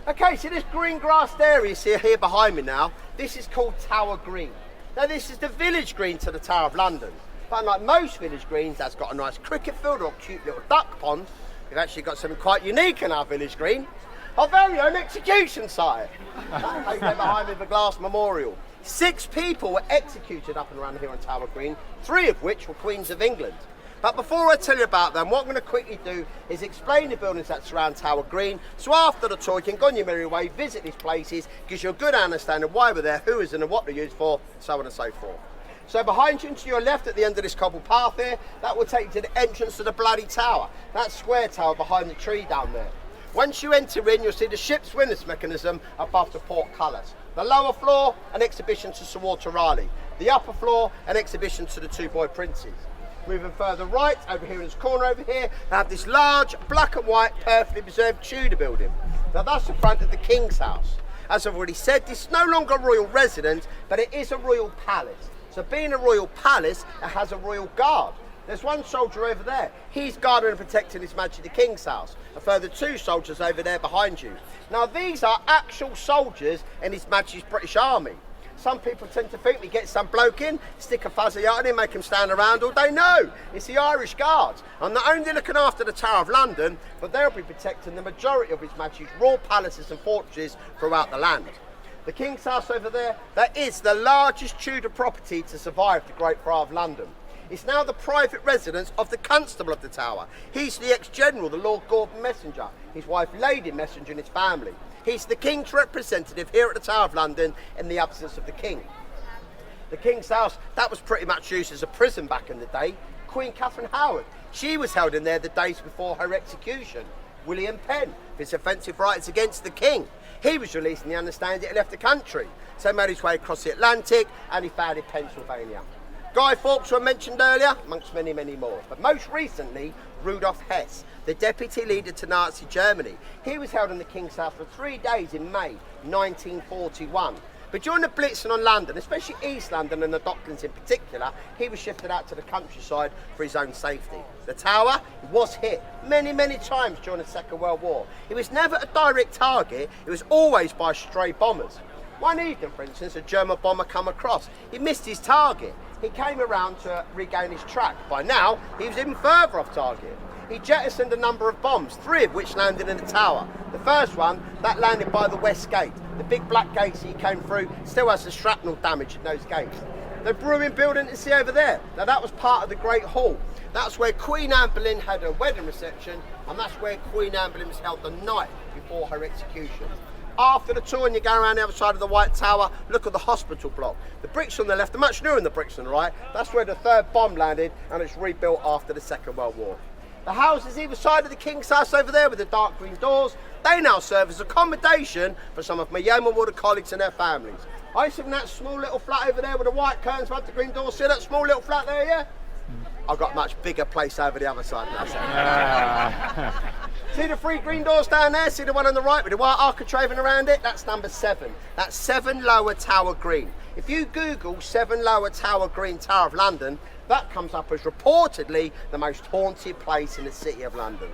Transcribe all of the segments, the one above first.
Okay, so this green grassed area you see here behind me now, this is called Tower Green. Now this is the village green to the Tower of London. But unlike most village greens, that's got a nice cricket field or a cute little duck pond. We've actually got something quite unique in our village green. Our very own execution site. Right there behind me, the glass memorial. 6 people were executed up and around here on Tower Green, 3 of which were Queens of England. But before I tell you about them, what I'm going to quickly do is explain the buildings that surround Tower Green. So after the tour, you can go on your merry way, visit these places, gives you a good understanding of why we're there, who is and what they're used for, so on and so forth. So behind you and to your left at the end of this cobbled path here, that will take you to the entrance to the bloody tower. That square tower behind the tree down there. Once you enter in, you'll see the ship's windlass mechanism above the portcullis. The lower floor, an exhibition to Sir Walter Raleigh. The upper floor, an exhibition to the 2 boy princes. Moving further right, over here in this corner over here, I have this large black and white perfectly preserved Tudor building. Now that's the front of the King's house. As I've already said, this is no longer a royal residence, but it is a royal palace. So being a royal palace, it has a royal guard. There's 1 soldier over there. He's guarding and protecting His Majesty the King's house. A further 2 soldiers over there behind you. Now these are actual soldiers in His Majesty's British Army. Some people tend to think we get some bloke in, stick a fuzzy on him, make him stand around all day. No, it's the Irish Guards. And not only looking after the Tower of London, but they'll be protecting the majority of His Majesty's royal palaces and fortresses throughout the land. The King's house over there, that is the largest Tudor property to survive the Great Fire of London. It's now the private residence of the Constable of the Tower. He's the ex-general, the Lord Gordon Messenger, his wife Lady Messenger and his family. He's the King's representative here at the Tower of London in the absence of the King. The King's house, that was pretty much used as a prison back in the day. Queen Catherine Howard, she was held in there the days before her execution. William Penn, for his offensive writings against the King. He was released in the understanding that he left the country. So he made his way across the Atlantic and he founded Pennsylvania. Guy Fawkes, who I mentioned earlier, amongst many, many more. But most recently, Rudolf Hess, the deputy leader to Nazi Germany. He was held in the King's house for 3 days in May 1941. But during the Blitzing on London, especially East London and the Docklands in particular, he was shifted out to the countryside for his own safety. The tower was hit many, many times during the Second World War. It was never a direct target, it was always by stray bombers. One evening, for instance, a German bomber come across. He missed his target. He came around to regain his track. By now, he was even further off target. He jettisoned a number of bombs, 3 of which landed in the tower. The first one, that landed by the west gate. The big black gates he came through still has the shrapnel damage in those gates. The brewing building you see over there, now that was part of the Great Hall. That's where Queen Anne Boleyn had her wedding reception, and that's where Queen Anne Boleyn was held the night before her execution. After the tour and you go around the other side of the White Tower, look at the hospital block. The bricks on the left are much newer than the bricks on the right. That's where the 3rd bomb landed and it's rebuilt after the Second World War. The houses either side of the King's house over there with the dark green doors, they now serve as accommodation for some of my Yeoman Warder colleagues and their families. I used to live in that small little flat over there with the white curtains above the green doors. See that small little flat there, yeah? I've got a much bigger place over the other side now. See the 3 green doors down there? See the one on the right with the white architrave around it? That's number 7. That's 7 Lower Tower Green. If you Google 7 Lower Tower Green, Tower of London, that comes up as reportedly the most haunted place in the City of London.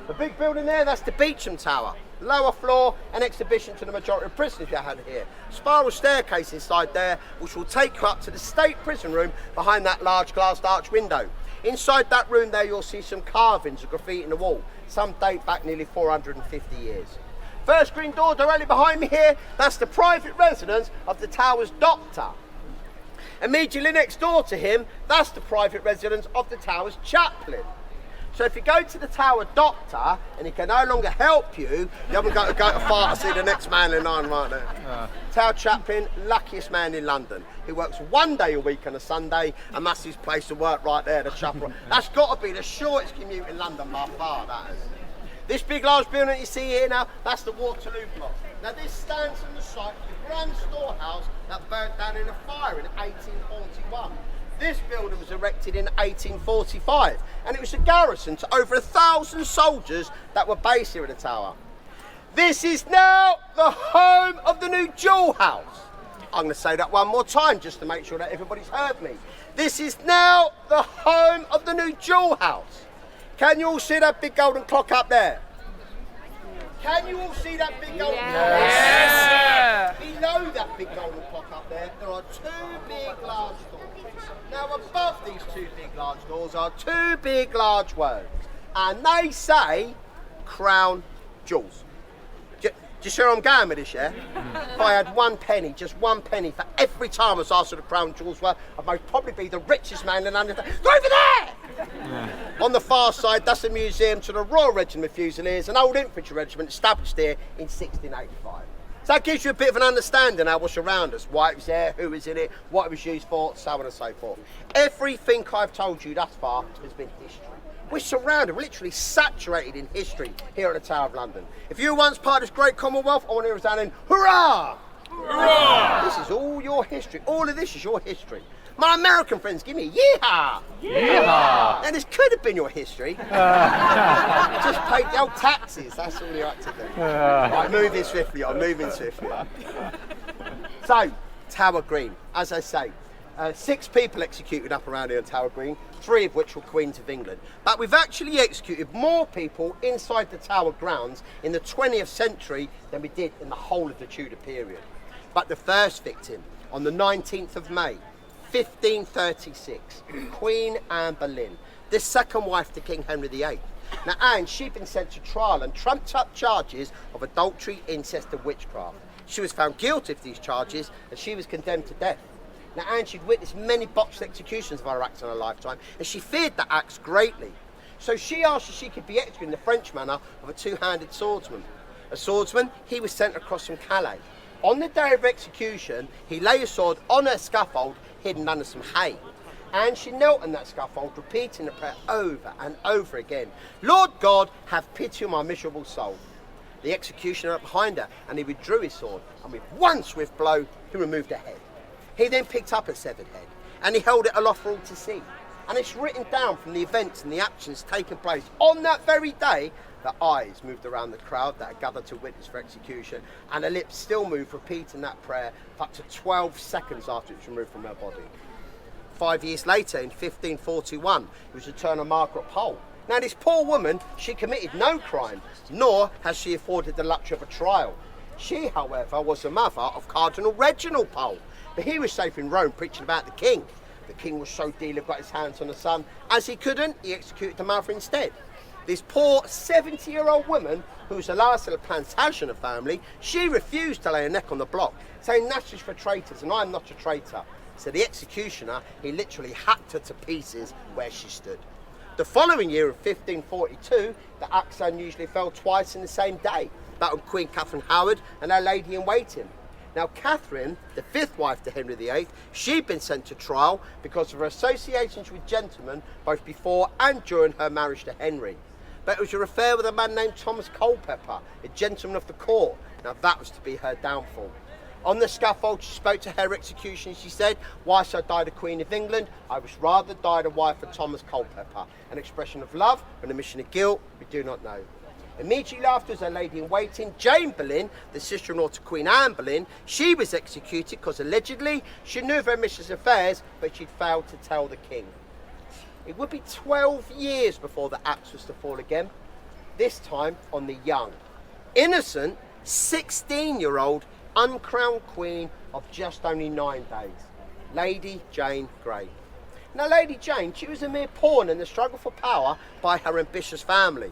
The big building there, that's the Beauchamp Tower. Lower floor, an exhibition to the majority of prisoners you had here. Spiral staircase inside there, which will take you up to the state prison room behind that large glassed arch window. Inside that room there, you'll see some carvings of graffiti in the wall. Some date back nearly 450 years. First green door directly behind me here, that's the private residence of the tower's doctor. Immediately next door to him, that's the private residence of the tower's chaplain. So if you go to the tower doctor and he can no longer help you, you haven't got to go to far to see the next man in line right there. Tower chaplain, luckiest man in London. He works 1 day a week on a Sunday, and that's his place to work right there, the chapel. That's got to be the shortest commute in London by far, that is. This big large building that you see here now, that's the Waterloo block. Now this stands on the site of the grand storehouse that burnt down in a fire in 1841. This building was erected in 1845 and it was a garrison to over 1,000 soldiers that were based here at the tower. This is now the home of the new Jewel House. I'm going to say that one more time just to make sure that everybody's heard me. This is now the home of the new Jewel House. Can you all see that big golden clock up there? Can you all see that big golden clock? Yes, sir. Below that big golden clock up there are two big large doors. Now above these two big large doors are two big large words. And they say Crown Jewels. Do you see where I'm going with this, yeah? If I had 1 penny, just 1 penny for every time I was asked what the Crown Jewels were, I'd most probably be the richest man in London. They're over there! On the far side, that's a museum to the Royal Regiment of Fusiliers, an old infantry regiment established here in 1685. So that gives you a bit of an understanding of what's around us, why it was there, who was in it, what it was used for, so on and so forth. Everything I've told you thus far has been history. We're surrounded, we're literally saturated in history here at the Tower of London. If you were once part of this great Commonwealth, I want to hear a sounding hurrah! Hurrah! This is all your history. All of this is your history. My American friends, give me a yeehaw! Yeehaw! And this could have been your history. Just paid the old taxes, that's all you had to do. Right, moving swiftly on, moving swiftly on. So, Tower Green, as I say, 6 people executed up around here on Tower Green, 3 of which were Queens of England. But we've actually executed more people inside the Tower grounds in the 20th century than we did in the whole of the Tudor period. But the first victim, on the 19th of May, 1536, Queen Anne Boleyn, the second wife to King Henry VIII. Now Anne, she'd been sent to trial and trumped up charges of adultery, incest and witchcraft. She was found guilty of these charges and she was condemned to death. Now Anne, she'd witnessed many botched executions of her acts in her lifetime, and she feared the acts greatly. So she asked if she could be executed in the French manner of a two-handed swordsman. A swordsman, he was sent across from Calais. On the day of execution, he lay his sword on her scaffold, hidden under some hay. And she knelt on that scaffold, repeating the prayer over and over again. Lord God, have pity on my miserable soul. The executioner up behind her, and he withdrew his sword, and with one swift blow, he removed her head. He then picked up a severed head and he held it aloft for all to see. And it's written down from the events and the actions taking place on that very day that eyes moved around the crowd that had gathered to witness for execution, and her lips still moved, repeating that prayer for up to 12 seconds after it was removed from her body. 5 years later, in 1541, it was the turn of Margaret Pole. Now this poor woman, she committed no crime, nor has she afforded the luxury of a trial. She, however, was the mother of Cardinal Reginald Pole. But he was safe in Rome preaching about the king. The king was so dearly got his hands on the son. As he couldn't, he executed the mother instead. This poor 70-year-old woman, who was the last of the Plantagenet family, she refused to lay her neck on the block, saying that's just for traitors and I'm not a traitor. So the executioner, he literally hacked her to pieces where she stood. The following year of 1542, the axe unusually fell twice in the same day, that on Queen Catherine Howard and her lady-in-waiting. Now Catherine, the 5th wife to Henry VIII, she'd been sent to trial because of her associations with gentlemen both before and during her marriage to Henry. But it was an affair with a man named Thomas Culpeper, a gentleman of the court. Now that was to be her downfall. On the scaffold, she spoke to her execution. She said, whilst I died a Queen of England, I was rather die the wife of Thomas Culpeper. An expression of love, an admission of guilt, we do not know. Immediately afterwards, her lady-in-waiting, Jane Boleyn, the sister-in-law to Queen Anne Boleyn, she was executed because allegedly she knew of her mistress' affairs, but she'd failed to tell the king. It would be 12 years before the axe was to fall again, this time on the young, innocent, 16-year-old, uncrowned queen of just only 9 days, Lady Jane Grey. Now, Lady Jane, she was a mere pawn in the struggle for power by her ambitious family.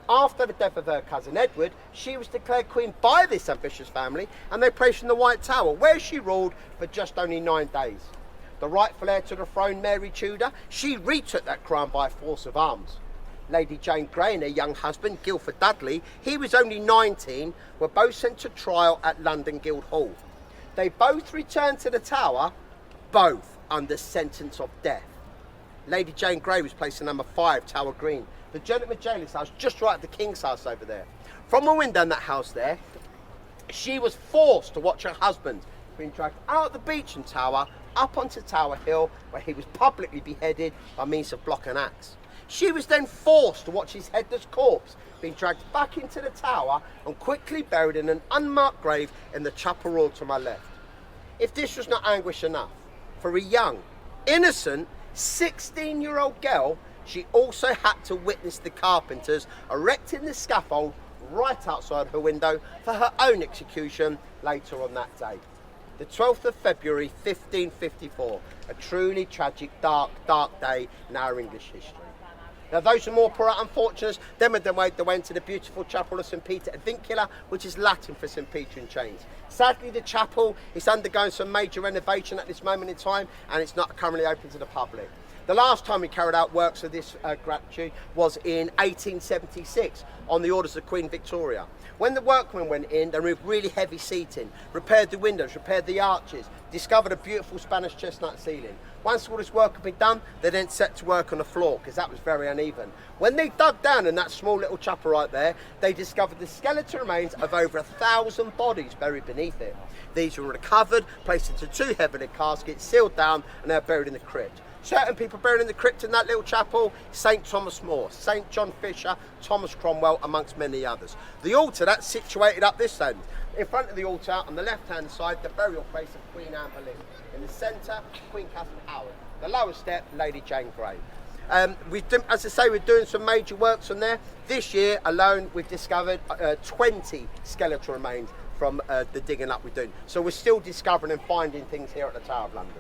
After the death of her cousin Edward, she was declared queen by this ambitious family, and they placed her in the White Tower, where she ruled for just only 9 days. The rightful heir to the throne, Mary Tudor, she retook that crown by force of arms. Lady Jane Grey and her young husband, Guildford Dudley, he was only 19, were both sent to trial at London Guildhall. They both returned to the Tower, both under sentence of death. Lady Jane Grey was placed in number 5, Tower Green, the gentleman jailer's house just right at the King's house over there. From a window in that house there, she was forced to watch her husband being dragged out of the Beecham Tower up onto Tower Hill, where he was publicly beheaded by means of block and axe. She was then forced to watch his headless corpse being dragged back into the tower and quickly buried in an unmarked grave in the chapel royal to my left. If this was not anguish enough, for a young, innocent, 16-year-old girl, she also had to witness the carpenters erecting the scaffold right outside her window for her own execution later on that day. The 12th of February 1554, a truly tragic, dark day in our English history. Now those who are more poor unfortunates, they went to the beautiful chapel of St Peter ad Vincula, which is Latin for St Peter in Chains. Sadly, the chapel is undergoing some major renovation at this moment in time, and it's not currently open to the public. The last time we carried out works of this gratuity was in 1876 on the orders of Queen Victoria. When the workmen went in, they removed really heavy seating, repaired the windows, repaired the arches, discovered a beautiful Spanish chestnut ceiling. Once all this work had been done, they then set to work on the floor because that was very uneven. When they dug down in that small little chapel right there, they discovered the skeletal remains of over 1,000 bodies buried beneath it. These were recovered, placed into 2 heavily caskets, sealed down, and they're buried in the crypt. Certain people buried in the crypt in that little chapel: St Thomas More, St John Fisher, Thomas Cromwell, amongst many others. The altar, that's situated up this end. In front of the altar, on the left-hand side, the burial place of Queen Anne Boleyn. In the centre, Queen Catherine Howard. The lower step, Lady Jane Grey. As I say, we're doing some major works on there. This year alone, we've discovered 20 skeletal remains from the digging up we're doing. So we're still discovering and finding things here at the Tower of London.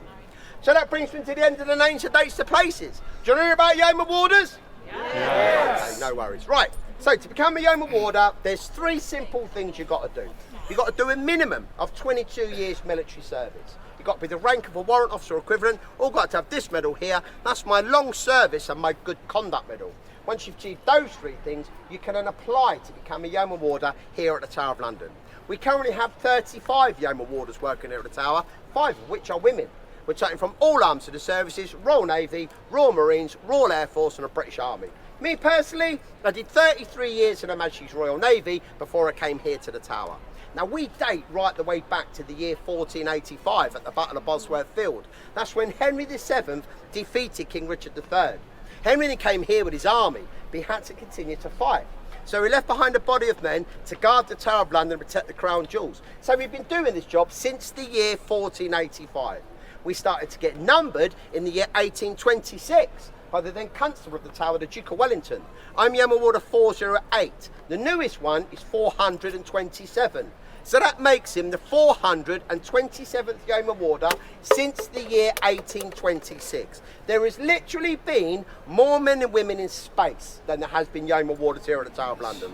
So that brings me to the end of the names, the dates, the places. Do you want to hear about Yeoman Warders? Yes. Okay, no worries. Right, so to become a Yeoman Warder, there's 3 simple things you've got to do. You've got to do a minimum of 22 years military service. You've got to be the rank of a warrant officer equivalent, or got to have this medal here. That's my long service and my good conduct medal. Once you've achieved those 3 things, you can then apply to become a Yeoman Warder here at the Tower of London. We currently have 35 Yeoman Warders working here at the Tower, 5 of which are women. We're taking from all arms of the services: Royal Navy, Royal Marines, Royal Air Force and the British Army. Me personally, I did 33 years in Her Majesty's Royal Navy before I came here to the Tower. Now we date right the way back to the year 1485 at the Battle of Bosworth Field. That's when Henry VII defeated King Richard III. Henry then came here with his army, but he had to continue to fight. So he left behind a body of men to guard the Tower of London and protect the crown jewels. So we've been doing this job since the year 1485. We started to get numbered in the year 1826 by the then Constable of the Tower, the Duke of Wellington. I'm Yeoman Warder 408. The newest one is 427. So that makes him the 427th Yeoman Warder since the year 1826. There has literally been more men and women in space than there has been Yeoman Warders here at the Tower of London.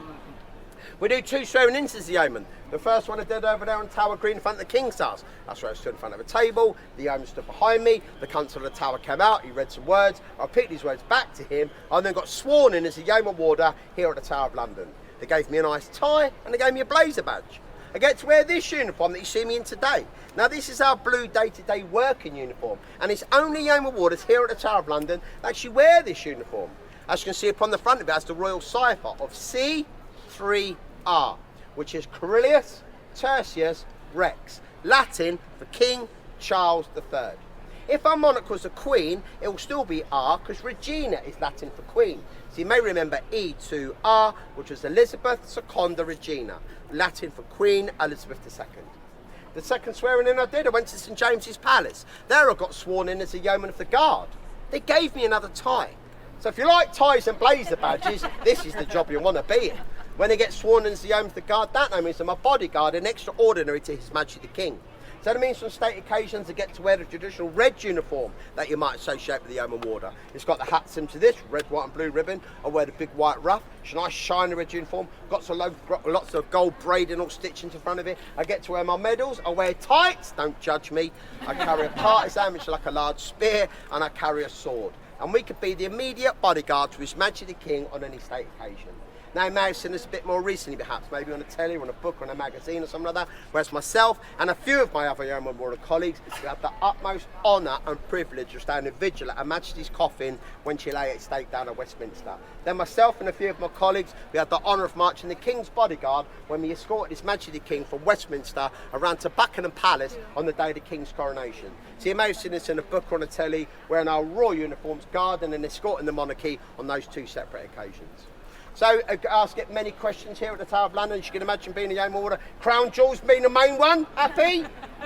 We do 2 swearing-ins as the Yeoman. The first one I did over there on Tower Green in front of the King's House. That's where I stood in front of a table. The Yeoman stood behind me. The Constable of the Tower came out. He read some words. I repeated these words back to him. I then got sworn in as a Yeoman Warder here at the Tower of London. They gave me a nice tie and they gave me a blazer badge. I get to wear this uniform that you see me in today. Now this is our blue day-to-day working uniform, and it's only Yeoman Warders here at the Tower of London that actually wear this uniform. As you can see upon the front of it, that's the royal cipher of C3R, which is Carilius Tertius Rex, Latin for King Charles III. If our monarch was a queen, it will still be R, because Regina is Latin for queen. So you may remember E2R, which was Elizabeth Seconda Regina, Latin for Queen Elizabeth II. The second swearing in I did, I went to St James's Palace. There I got sworn in as a Yeoman of the Guard. They gave me another tie. So if you like ties and blazer badges, this is the job you want to be in. When they get sworn in as the Yeoman of the Guard, that now means I'm a bodyguard and extraordinary to His Majesty the King. So that means on state occasions I get to wear the traditional red uniform that you might associate with the Yeoman Warder. It's got the hat similar to this, red, white and blue ribbon. I wear the big white ruff, it's a nice shiny red uniform, got lots of gold braiding all stitched into front of it. I get to wear my medals, I wear tights, don't judge me. I carry a partisan, which is like a large spear, and I carry a sword. And we could be the immediate bodyguard to His Majesty the King on any state occasion. Now, you may have seen this a bit more recently, perhaps, maybe on a telly or on a book or on a magazine or something like that, whereas myself and a few of my other Yeoman Warder colleagues, we have the utmost honour and privilege of standing vigil at Her Majesty's coffin when she lay at stake down at Westminster. Then myself and a few of my colleagues, we had the honour of marching the King's bodyguard when we escorted His Majesty the King from Westminster around to Buckingham Palace on the day of the King's coronation. So you may have seen this in a book or on a telly, wearing our royal uniforms, guarding and escorting the monarchy on those 2 separate occasions. So I get many questions here at the Tower of London. As you can imagine, being a Yeoman Warder, crown jewels being the main one. Happy?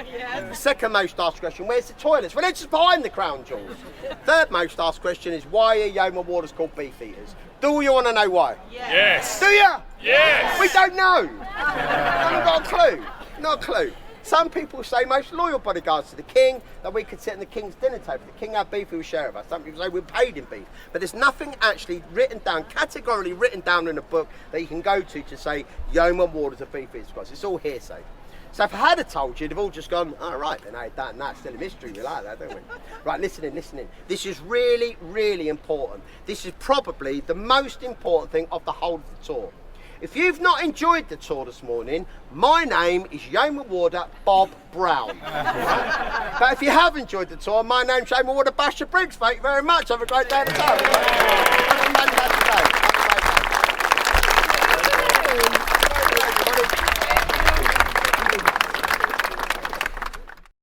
Yes. The second most asked question, where's the toilets? Well, they're just behind the crown jewels. Third most asked question is, why are Yeoman Warders called beefeaters? Do you want to know why? Yes. Do you? Yes. We don't know. Haven't got a clue. Not a clue. Some people say most loyal bodyguards to the king, that we could sit at the king's dinner table. The king had beef, he would share with us. Some people say we're paid in beef. But there's nothing actually written down, categorically written down in a book that you can go to say Yeoman Warders are beef squads. It's all hearsay. So if I had told you, they've all just gone, all right, then that and that's still a mystery. We like that, don't we? Right, listen in. This is really, really important. This is probably the most important thing of the whole of the tour. If you've not enjoyed the tour this morning, my name is Yeoman Warder Bob Brown. Right? But if you have enjoyed the tour, my name's Yeoman Warder Briggs. Thank you very much. Have a great day at the tour.